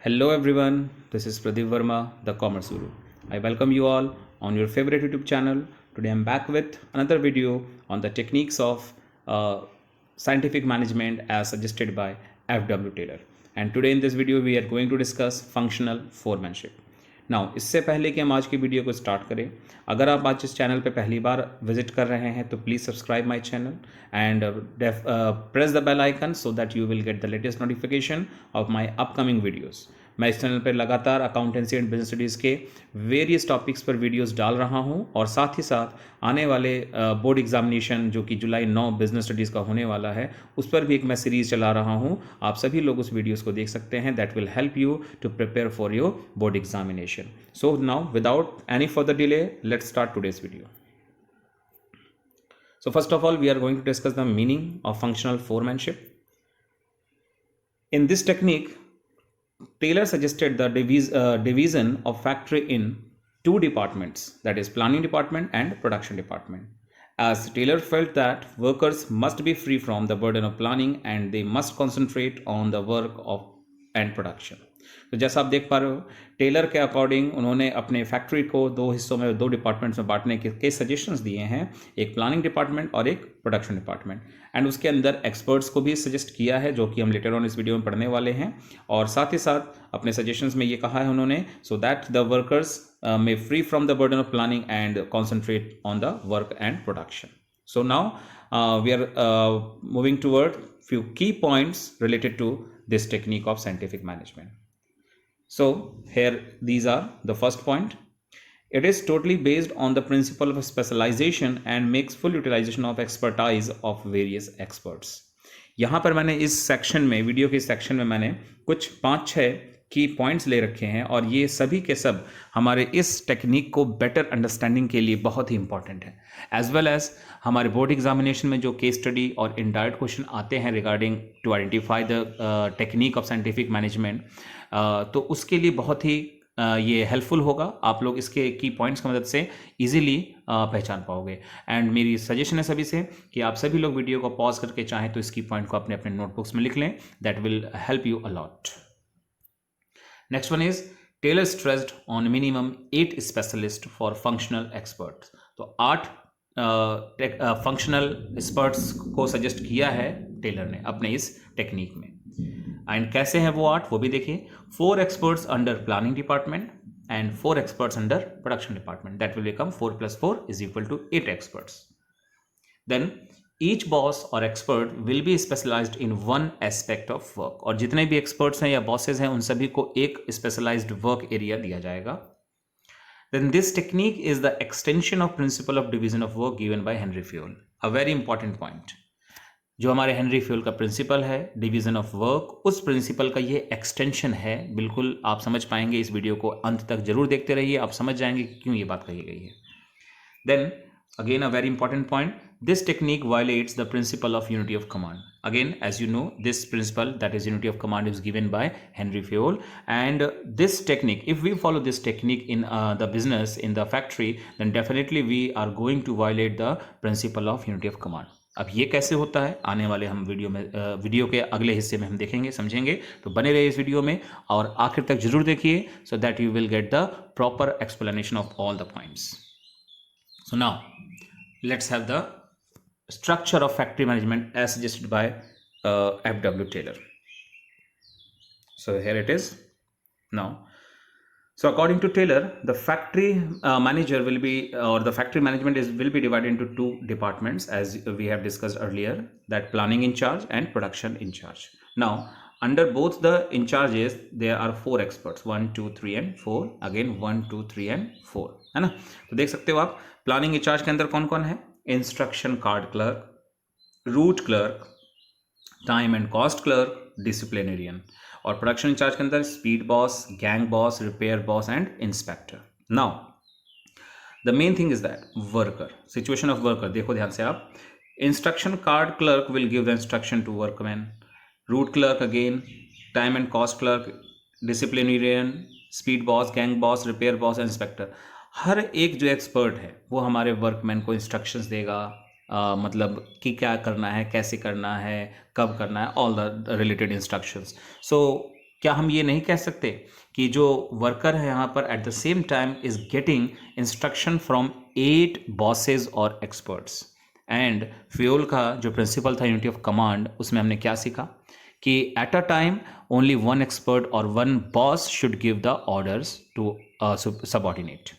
Hello everyone, this is Pradeep Verma, the Commerce Guru. I welcome you all on your favorite YouTube channel. Today I'm back with another video on the techniques of scientific management as suggested by F.W. Taylor. And today in this video we are going to discuss functional foremanship. Now इससे पहले कि हम आज की video को start करें, अगर आप आज इस चैनल पे पहली बार विजिट कर रहे हैं तो please subscribe my channel and press the bell icon so that you will get the latest notification of my upcoming videos. मैं इस चैनल पर लगातार अकाउंटेंसी एंड बिजनेस स्टडीज़ के वेरियस टॉपिक्स पर वीडियोस डाल रहा हूं और साथ ही साथ आने वाले बोर्ड एग्जामिनेशन जो कि जुलाई 9 बिजनेस स्टडीज़ का होने वाला है उस पर भी एक मैं सीरीज़ चला रहा हूं। आप सभी लोग उस वीडियोस को देख सकते हैं। That will help you to prepare for your board examination. So now without any further delay let's start today's video. So first of all, we are going to discuss the meaning of functional foremanship. In this technique, Taylor suggested the division of factory in two departments, that is planning department and production department. As Taylor felt that workers must be free from the burden of planning and they must concentrate on the work of and production. तो जैसा आप देख पा रहे हो, Taylor के according उन्होंने अपने फैक्ट्री को दो हिस्सों में, दो डिपार्टमेंट्स में बांटने के सजेशंस दिए हैं, एक प्लानिंग डिपार्टमेंट और एक प्रोडक्शन डिपार्टमेंट। एंड उसके अंदर एक्सपर्ट्स को भी सजेस्ट किया है जो कि हम लेटर ऑन इस वीडियो में पढ़ने वाले हैं। और साथ ही साथ अपने सजेशंस में ये कहा है उन्होंने, so that the workers may free from the burden of planning and concentrate on the work and production. So now we are moving toward few key points related to this technique of scientific management. So here these are the first point. It is totally based on the principle of specialization and makes full utilization of expertise of various experts. यहाँ पर मैंने इस section में, video के section में मैंने कुछ 5-6 की पॉइंट्स ले रखे हैं और ये सभी के सब हमारे इस टेक्निक को बेटर अंडरस्टैंडिंग के लिए बहुत ही इंपॉर्टेंट है। एज वेल एज हमारे बोर्ड एग्जामिनेशन में जो केस स्टडी और इनडायरेक्ट क्वेश्चन आते हैं regarding to identify the technique of scientific management, तो उसके लिए बहुत ही ये हेल्पफुल होगा। आप लोग इसके की पॉइंट्स की मदद से इजीली पहचान पाओगे। एंड मेरी सजेशन है सभी से कि आप सभी लोग वीडियो को पॉज करके चाहें तो इसकी पॉइंट को अपने अपने नोटबुक्स में लिख लें। That will help you a lot. Next one is Taylor stressed on minimum 8 specialists for functional experts. तो 8 फंक्शनल एक्सपर्ट्स को सजेस्ट किया है टेलर ने अपने इस टेक्निक में। एंड कैसे हैं वो 8 वो भी देखिए। 4 experts under planning department and 4 experts under production department. That will become 4 + 4 = 8 experts. Then each boss और expert will be specialized in one aspect of work. और जितने भी एक्सपर्ट्स हैं या बॉसेज हैं उन सभी को एक स्पेशलाइज्ड वर्क एरिया दिया जाएगा। Then this technique is the extension of principle of division of work given by Henry Fayol. A very important point, जो हमारे हेनरी फ्यूल का प्रिंसिपल है डिवीजन ऑफ वर्क, उस प्रिंसिपल का ये एक्सटेंशन है। बिल्कुल आप समझ पाएंगे, इस वीडियो को अंत तक जरूर देखते रहिए, आप समझ जाएंगे कि क्यों ये बात कही गई है। Then again a very important point, this technique violates the principle of unity of command. Again, as you know, this principle, that is unity of command, is given by Henry Fayol. And this technique, if we follow this technique in the business, in the factory, then definitely we are going to violate the principle of unity of command. अब ये कैसे होता है आने वाले हम video के अगले हिस्से में हम देखेंगे, समझेंगे। तो बने रहिए इस वीडियो में और आखिर तक जरूर देखिए, so that you will get the proper explanation of all the points. So now let's have the structure of factory management as suggested by F.W. Taylor. So here it is now. So according to Taylor, the factory manager will be, or the factory management will be divided into 2 departments as we have discussed earlier, that planning in charge and production in charge. Now under both the in charges there are 4 experts, 1 2 3 and 4, again 1 2 3 and 4, है ना। तो देख सकते हो आप planning in charge के अंदर कौन कौन है। Instruction card clerk, route clerk, time and cost clerk, disciplinarian. और प्रोडक्शन इंचार्ज के अंदर speed boss, gang boss, repair boss and inspector. Now the main thing is that worker, situation of worker देखो ध्यान से आप। Instruction card clerk will give the instruction to workman, route clerk again, time and cost clerk, disciplinarian, speed boss, gang boss, repair boss, inspector. हर एक जो expert है वो हमारे वर्कमैन को इंस्ट्रक्शंस देगा, मतलब कि क्या करना है, कैसे करना है, कब करना है, ऑल द रिलेटेड इंस्ट्रक्शंस। सो क्या हम ये नहीं कह सकते कि जो वर्कर है यहाँ पर at the same time is getting instruction from 8 bosses और एक्सपर्ट्स? एंड फ्यूल का जो प्रिंसिपल था यूनिटी ऑफ कमांड, उसमें हमने क्या सीखा कि at a time only one expert और one boss should give the orders to subordinate.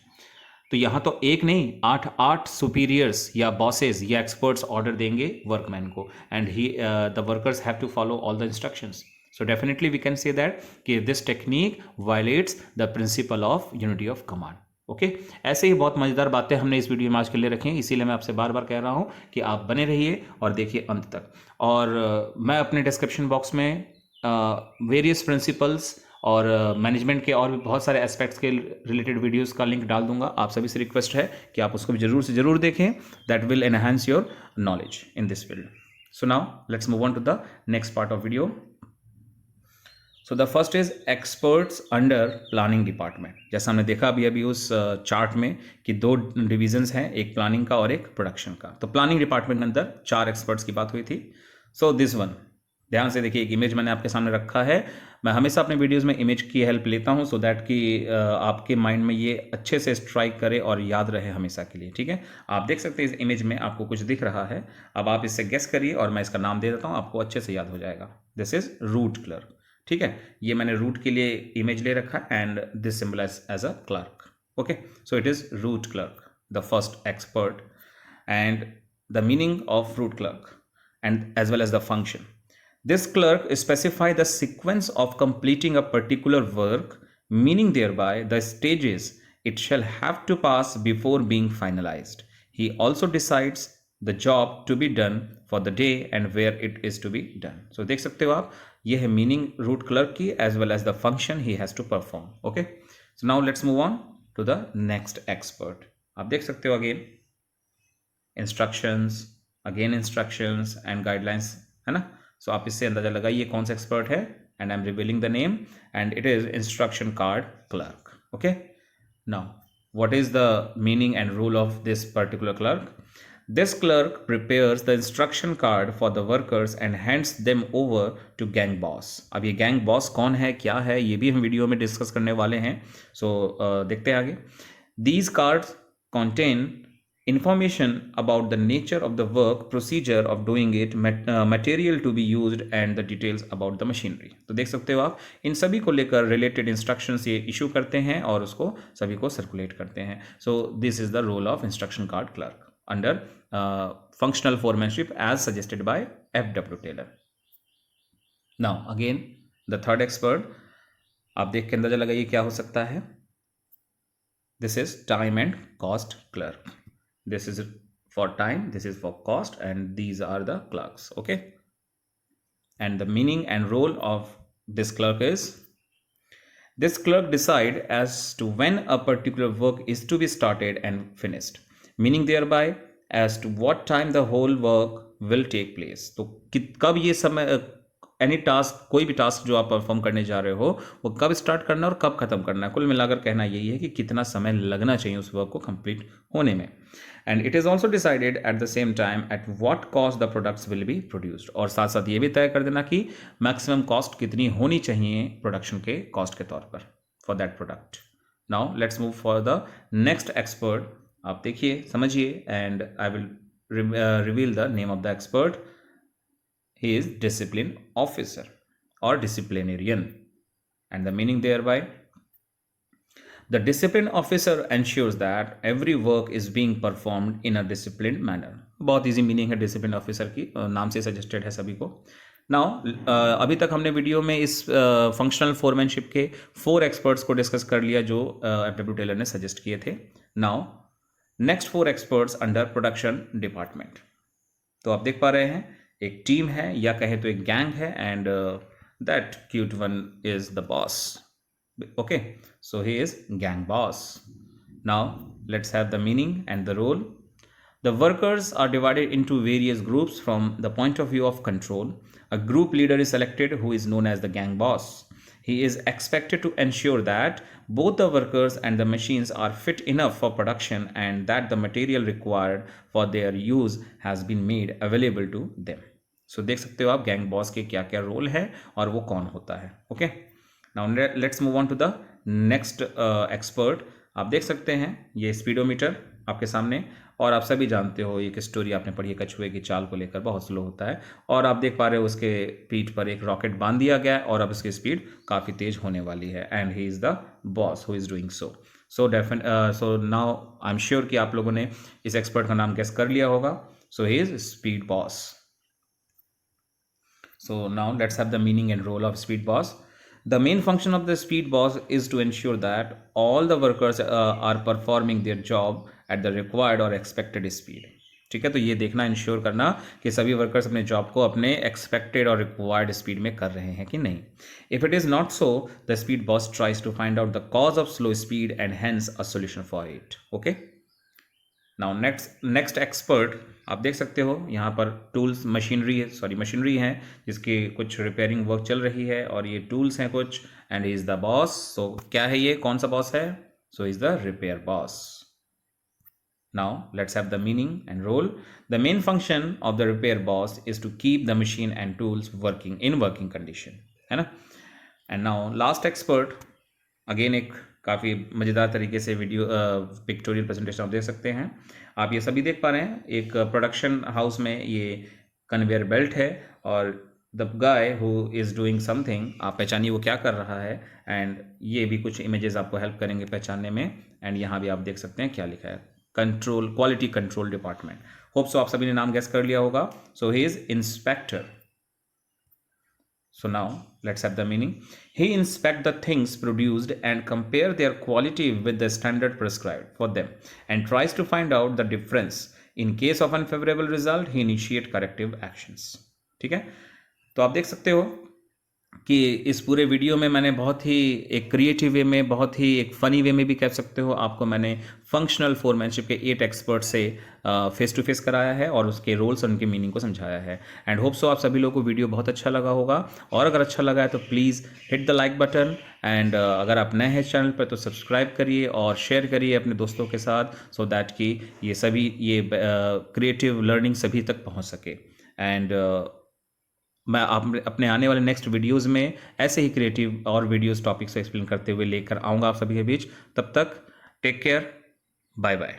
तो यहाँ तो एक नहीं, आठ सुपीरियर्स या बॉसेस या एक्सपर्ट्स ऑर्डर देंगे वर्कमैन को, and he the workers have to follow all the instructions. So definitely we can say that कि this technique violates the principle of unity of command. Okay ऐसे ही बहुत मज़ेदार बातें हमने इस वीडियो में आज के लिए रखी हैं, इसीलिए मैं आपसे बार बार कह रहा हूँ कि आप बने रहिए और देखिए अंत तक. और मैं अपने डिस्क्रिप्शन बॉक्स में वेरियस प्रिंसिपल्स और मैनेजमेंट के और भी बहुत सारे एस्पेक्ट्स के रिलेटेड वीडियोस का लिंक डाल दूंगा. आप सभी से रिक्वेस्ट है कि आप उसको भी जरूर से जरूर देखें. That will enhance your knowledge in this field. So now let's move on to the next part of video. So the first is experts under planning department. जैसा हमने देखा अभी उस चार्ट में कि 2 डिविजन्स हैं, एक प्लानिंग का और एक प्रोडक्शन का. तो प्लानिंग डिपार्टमेंट के अंदर 4 एक्सपर्ट्स की बात हुई थी. सो दिस वन, ध्यान से देखिए, एक इमेज मैंने आपके सामने रखा है. मैं हमेशा अपने वीडियोस में इमेज की हेल्प लेता हूं सो दैट कि आपके माइंड में ये अच्छे से स्ट्राइक करे और याद रहे हमेशा के लिए. ठीक है, आप देख सकते हैं इस इमेज में आपको कुछ दिख रहा है. अब आप इससे गेस करिए और मैं इसका नाम दे देता हूं, आपको अच्छे से याद हो जाएगा. This is route clerk. ठीक है, ये मैंने रूट के लिए इमेज ले रखा है and this symbolise as a clerk. Okay, so it is route clerk, the first expert, and the meaning of route clerk and as well as the function. This clerk specify the sequence of completing a particular work, meaning thereby the stages it shall have to pass before being finalized. He also decides the job to be done for the day and where it is to be done. So देख सकते हो आप, ये है meaning root clerk की as well as the function he has to perform. Okay, so now let's move on to the next expert. आप देख सकते हो again instructions, again instructions and guidelines, है ना. सो आप इससे अंदाजा लगाइए कौन सा एक्सपर्ट है, and I am revealing the name and it is instruction card clerk. Okay, now what is the meaning and rule of this particular clerk? This clerk prepares the instruction card for the workers and hands them over to gang boss. अब ये gang boss कौन है, क्या है, ये भी हम video में डिस्कस करने वाले हैं. सो देखते हैं आगे. These cards contain information about the nature of the work, procedure of doing it, material to be used and the details about the machinery. तो देख सकते हो आप, इन सभी को लेकर रिलेटेड इंस्ट्रक्शंस ये इशू करते हैं और उसको सभी को सर्कुलेट करते हैं. So this is the role of instruction card clerk under functional foremanship as suggested by F.W. Taylor. Now again the third expert, आप देख के अंदाजा लगाइए क्या हो सकता है. This is time and cost clerk. This is for time, this is for cost, and these are the clerks. Okay, and the meaning and role of this clerk is, this clerk decide as to when a particular work is to be started and finished, meaning thereby as to what time the whole work will take place. तो कब ये समय, any task, कोई भी task जो आप perform करने जा रहे हो वो कब स्टार्ट करना है और कब खत्म करना है. कुल मिलाकर कहना यही है कि कितना समय लगना चाहिए उस वर्क को कंप्लीट होने में. And it is also decided at the same time at what cost the products will be produced. और साथ साथ ये भी तय कर देना कि मैक्सिमम कॉस्ट कितनी होनी चाहिए प्रोडक्शन के कॉस्ट के तौर पर for that product. Now let's move for the next expert. आप देखिए, समझिए, and I will reveal the name of the expert. He is discipline officer or disciplinarian, and the meaning thereby, the discipline officer ensures that every work is being performed in a disciplined manner. बहुत easy meaning है discipline officer की, नाम से suggested है सभी को. Now अभी तक हमने वीडियो में इस फंक्शनल फोरमैनशिप के 4 एक्सपर्ट्स को डिस्कस कर लिया जो F.W. टेलर ने सजेस्ट किए थे. Now next 4 experts under production department. तो आप देख पा रहे हैं एक टीम है या कहे तो एक गैंग है, and that cute one is the boss. Okay, so he is gang boss. Now let's have the meaning and the role. The workers are divided into various groups from the point of view of control. A group leader is selected who is known as the gang boss. He is expected to ensure that both the workers and the machines are fit enough for production and that the material required for their use has been made available to them. So देख सकते हो आप gang boss के क्या क्या role है और वो कौन होता है. Okay, now let's move on to the next expert. आप देख सकते हैं ये स्पीडोमीटर आपके सामने, और आप सभी जानते हो एक स्टोरी आपने पढ़ी है कछुए की चाल को लेकर, बहुत स्लो होता है, और आप देख पा रहे हो उसके पीठ पर एक रॉकेट बांध दिया गया है और अब उसकी स्पीड काफ़ी तेज होने वाली है, and he is the boss who is doing so now I am sure कि आप लोगों ने इस एक्सपर्ट का नाम गेस कर लिया होगा। So he is speed boss. So now let's have the meaning and role of speed boss. The main function of the speed boss is to ensure that all the workers are performing their job at the required or expected speed. ठीक है, तो ये देखना, ensure करना कि सभी workers अपने job को अपने एक्सपेक्टेड और रिक्वायर्ड स्पीड में कर रहे हैं कि नहीं। If it is not so, the speed boss tries to find out the cause of slow speed and hence a solution for it. Okay, now next expert आप देख सकते हो यहाँ पर टूल्स मशीनरी है जिसकी कुछ रिपेयरिंग वर्क चल रही है, और ये टूल्स हैं कुछ, and he is the boss. So क्या है ये, कौन सा बॉस है? So is the repair boss. Now let's have the meaning and role. The main function of the repair boss is to keep the machine and tools working condition, है ना। And now last expert, again एक काफ़ी मज़ेदार तरीके से video pictorial presentation आप देख सकते हैं। आप ये सभी देख पा रहे हैं, एक प्रोडक्शन हाउस में ये कन्वेयर बेल्ट है, और the guy who is doing something, आप पहचानिए वो क्या कर रहा है, एंड ये भी कुछ इमेजेस आपको हेल्प करेंगे पहचानने में। एंड यहाँ भी आप देख सकते हैं क्या लिखा है, quality control department. Hope so आप सभी ने नाम गेस कर लिया होगा। So he is inspector. So now let's have the meaning. He inspect the things produced and compare their quality with the standard prescribed for them and tries to find out the difference. In case of unfavorable result, he initiate corrective actions. ठीक है, तो आप देख सकते हो कि इस पूरे वीडियो में मैंने बहुत ही एक क्रिएटिव वे में, बहुत ही एक फ़नी वे में भी कह सकते हो, आपको मैंने फंक्शनल फोरमैनशिप के 8 एक्सपर्ट से फेस टू फेस कराया है और उसके रोल्स और उनके मीनिंग को समझाया है। एंड होप सो आप सभी लोगों को वीडियो बहुत अच्छा लगा होगा, और अगर अच्छा लगा है तो please hit the like button, and अगर आप नए हैं चैनल पर तो सब्सक्राइब करिए और शेयर करिए अपने दोस्तों के साथ, सो दैट कि ये सभी ये क्रिएटिव लर्निंग सभी तक पहुँच सके। एंड मैं अपने आने वाले नेक्स्ट वीडियोस में ऐसे ही क्रिएटिव और वीडियोस टॉपिक्स को एक्सप्लेन करते हुए लेकर आऊँगा आप सभी के बीच। तब तक टेक केयर, बाय बाय।